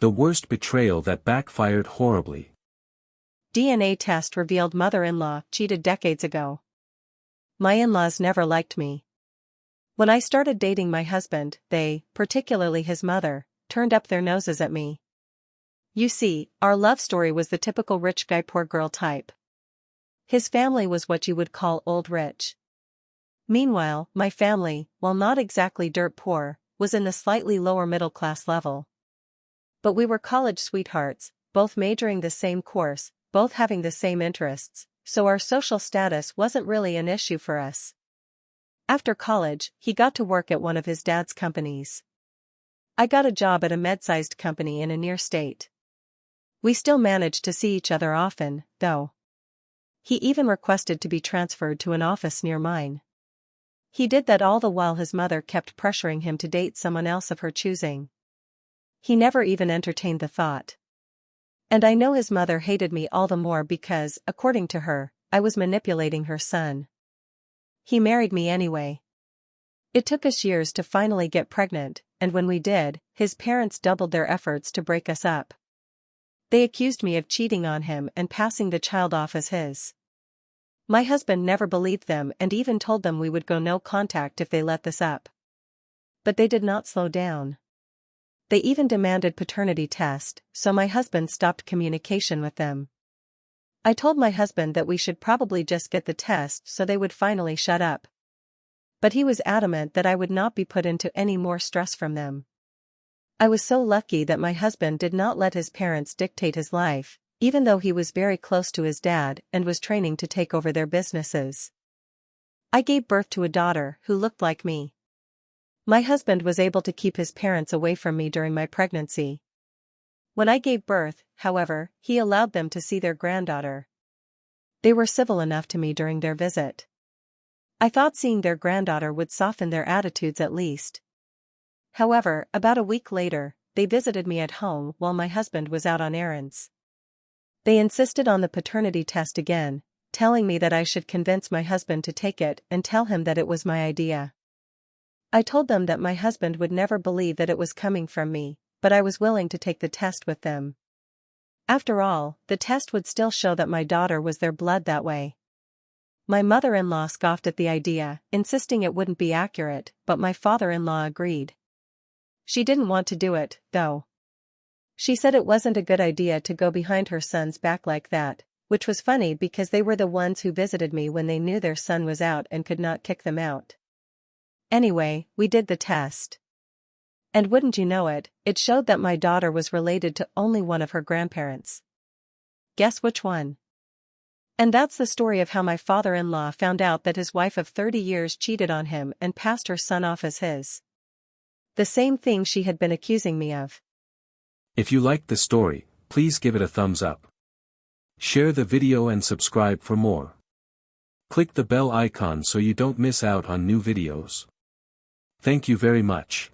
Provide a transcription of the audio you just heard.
The worst betrayal that backfired horribly. DNA test revealed mother-in-law cheated decades ago. My in-laws never liked me. When I started dating my husband, they, particularly his mother, turned up their noses at me. You see, our love story was the typical rich guy poor girl type. His family was what you would call old rich. Meanwhile, my family, while not exactly dirt poor, was in the slightly lower middle class level. But we were college sweethearts, both majoring the same course, both having the same interests, so our social status wasn't really an issue for us. After college, he got to work at one of his dad's companies. I got a job at a med-sized company in a near state. We still managed to see each other often, though. He even requested to be transferred to an office near mine. He did that all the while his mother kept pressuring him to date someone else of her choosing. He never even entertained the thought. And I know his mother hated me all the more because, according to her, I was manipulating her son. He married me anyway. It took us years to finally get pregnant, and when we did, his parents doubled their efforts to break us up. They accused me of cheating on him and passing the child off as his. My husband never believed them and even told them we would go no contact if they let this up. But they did not slow down. They even demanded paternity test, so my husband stopped communication with them. I told my husband that we should probably just get the test so they would finally shut up. But he was adamant that I would not be put into any more stress from them. I was so lucky that my husband did not let his parents dictate his life, even though he was very close to his dad and was training to take over their businesses. I gave birth to a daughter who looked like me. My husband was able to keep his parents away from me during my pregnancy. When I gave birth, however, he allowed them to see their granddaughter. They were civil enough to me during their visit. I thought seeing their granddaughter would soften their attitudes at least. However, about a week later, they visited me at home while my husband was out on errands. They insisted on the paternity test again, telling me that I should convince my husband to take it and tell him that it was my idea. I told them that my husband would never believe that it was coming from me, but I was willing to take the test with them. After all, the test would still show that my daughter was their blood that way. My mother-in-law scoffed at the idea, insisting it wouldn't be accurate, but my father-in-law agreed. She didn't want to do it, though. She said it wasn't a good idea to go behind her son's back like that, which was funny because they were the ones who visited me when they knew their son was out and could not kick them out. Anyway, we did the test. And wouldn't you know it, it showed that my daughter was related to only one of her grandparents. Guess which one? And that's the story of how my father-in-law found out that his wife of 30 years cheated on him and passed her son off as his. The same thing she had been accusing me of. If you liked the story, please give it a thumbs up. Share the video and subscribe for more. Click the bell icon so you don't miss out on new videos. Thank you very much.